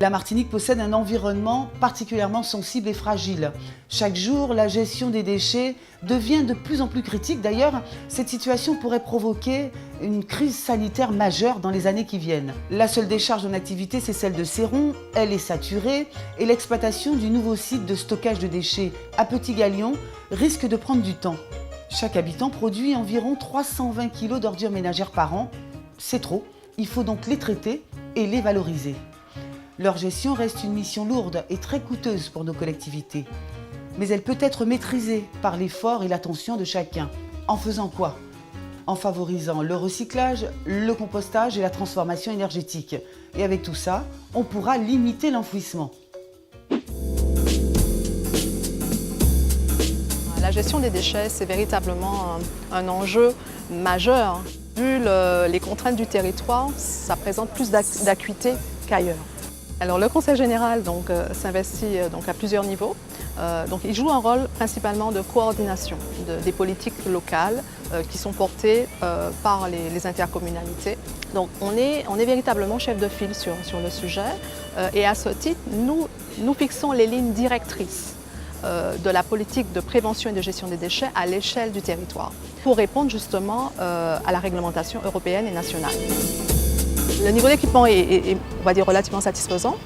La Martinique possède un environnement particulièrement sensible et fragile. Chaque jour, la gestion des déchets devient de plus en plus critique. D'ailleurs, cette situation pourrait provoquer une crise sanitaire majeure dans les années qui viennent. La seule décharge en activité, c'est celle de Céron. Elle est saturée et l'exploitation du nouveau site de stockage de déchets à Petit Galion risque de prendre du temps. Chaque habitant produit environ 320 kg d'ordures ménagères par an. C'est trop. Il faut donc les traiter et les valoriser. Leur gestion reste une mission lourde et très coûteuse pour nos collectivités. Mais elle peut être maîtrisée par l'effort et l'attention de chacun. En faisant quoi? En favorisant le recyclage, le compostage et la transformation énergétique. Et avec tout ça, on pourra limiter l'enfouissement. La gestion des déchets, c'est véritablement un enjeu majeur. Vu les contraintes du territoire, ça présente plus d'acuité qu'ailleurs. Alors, le Conseil général s'investit à plusieurs niveaux. Il joue un rôle principalement de coordination des politiques locales qui sont portées par les intercommunalités. Donc on est véritablement chef de file sur le sujet et à ce titre, nous fixons les lignes directrices de la politique de prévention et de gestion des déchets à l'échelle du territoire pour répondre justement à la réglementation européenne et nationale. Le niveau d'équipement est, on va dire, relativement satisfaisant.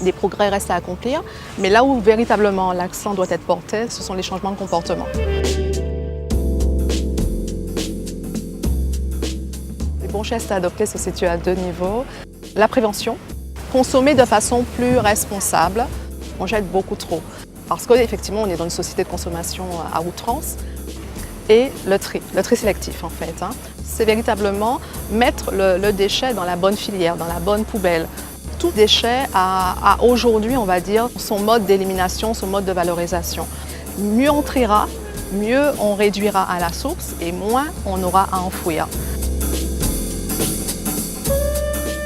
Des progrès restent à accomplir, mais là où véritablement l'accent doit être porté, ce sont les changements de comportement. Les bons gestes à adopter se situent à deux niveaux. La prévention, consommer de façon plus responsable. On jette beaucoup trop, parce qu'effectivement, on est dans une société de consommation à outrance. Et le tri sélectif en fait. C'est véritablement mettre le déchet dans la bonne filière, dans la bonne poubelle. Tout déchet a aujourd'hui, on va dire, son mode d'élimination, son mode de valorisation. Mieux on triera, mieux on réduira à la source et moins on aura à enfouir.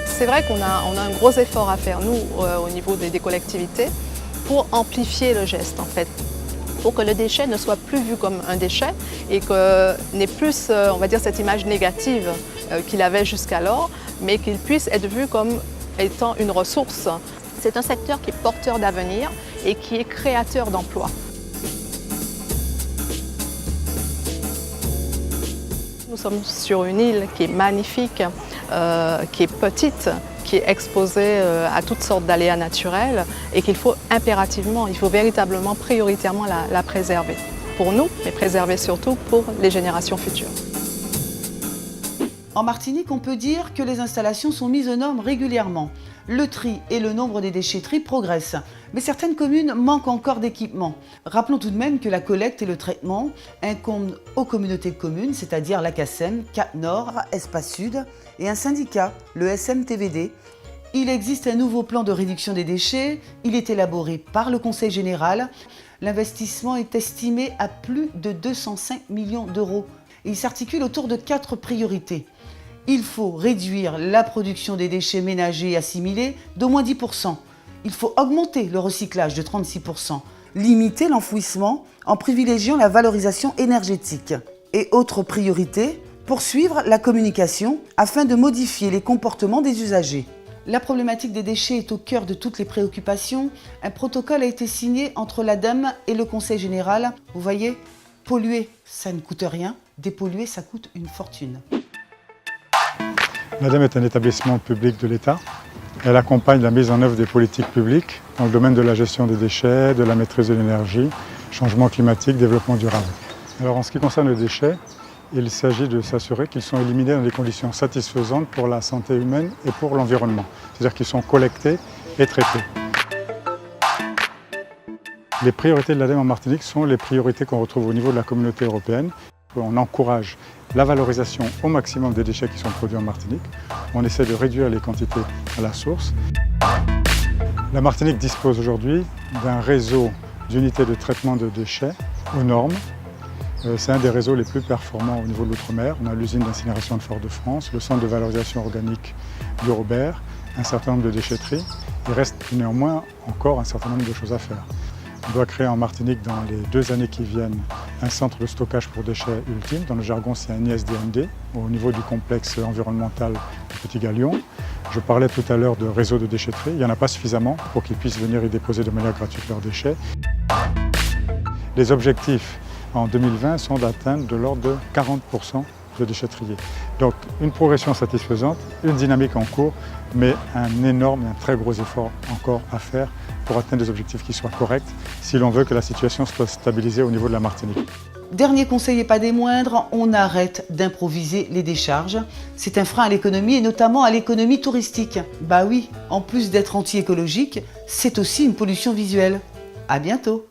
C'est vrai qu'on a un gros effort à faire, nous, au niveau des collectivités, pour amplifier le geste en fait. Pour que le déchet ne soit plus vu comme un déchet et que n'ait plus, on va dire, cette image négative qu'il avait jusqu'alors, mais qu'il puisse être vu comme étant une ressource. C'est un secteur qui est porteur d'avenir et qui est créateur d'emplois. Nous sommes sur une île qui est magnifique, qui est petite, qui est exposée à toutes sortes d'aléas naturels et qu'il faut impérativement, il faut véritablement, prioritairement la préserver. Pour nous, mais préserver surtout pour les générations futures. En Martinique, on peut dire que les installations sont mises aux normes régulièrement. Le tri et le nombre des déchetteries progressent, mais certaines communes manquent encore d'équipement. Rappelons tout de même que la collecte et le traitement incombent aux communautés de communes, c'est-à-dire la CACEM, Cap Nord, Espace Sud, et un syndicat, le SMTVD. Il existe un nouveau plan de réduction des déchets, il est élaboré par le Conseil général. L'investissement est estimé à plus de 205 millions d'euros. Il s'articule autour de 4 priorités. Il faut réduire la production des déchets ménagers et assimilés d'au moins 10%. Il faut augmenter le recyclage de 36%. Limiter l'enfouissement en privilégiant la valorisation énergétique. Et autre priorité, poursuivre la communication afin de modifier les comportements des usagers. La problématique des déchets est au cœur de toutes les préoccupations. Un protocole a été signé entre l'ADEME et le Conseil général. Vous voyez, polluer, ça ne coûte rien. Dépolluer, ça coûte une fortune. L'ADEME est un établissement public de l'État. Elle accompagne la mise en œuvre des politiques publiques dans le domaine de la gestion des déchets, de la maîtrise de l'énergie, changement climatique, développement durable. Alors en ce qui concerne les déchets, il s'agit de s'assurer qu'ils sont éliminés dans des conditions satisfaisantes pour la santé humaine et pour l'environnement. C'est-à-dire qu'ils sont collectés et traités. Les priorités de l'ADEME en Martinique sont les priorités qu'on retrouve au niveau de la communauté européenne. On encourage la valorisation au maximum des déchets qui sont produits en Martinique. On essaie de réduire les quantités à la source. La Martinique dispose aujourd'hui d'un réseau d'unités de traitement de déchets aux normes. C'est un des réseaux les plus performants au niveau de l'outre-mer. On a l'usine d'incinération de Fort-de-France, le centre de valorisation organique du Robert, un certain nombre de déchetteries. Il reste néanmoins encore un certain nombre de choses à faire. On doit créer en Martinique dans les 2 années qui viennent un centre de stockage pour déchets ultime. Dans le jargon, c'est un ISDMD au niveau du complexe environnemental de Petit Galion. Je parlais tout à l'heure de réseau de déchetterie. Il n'y en a pas suffisamment pour qu'ils puissent venir y déposer de manière gratuite leurs déchets. Les objectifs en 2020 sont d'atteindre de l'ordre de 40% de déchetterie. Donc une progression satisfaisante, une dynamique en cours, mais un énorme et un très gros effort encore à faire pour atteindre des objectifs qui soient corrects si l'on veut que la situation soit stabilisée au niveau de la Martinique. Dernier conseil et pas des moindres, on arrête d'improviser les décharges. C'est un frein à l'économie et notamment à l'économie touristique. Bah oui, en plus d'être anti-écologique, c'est aussi une pollution visuelle. À bientôt!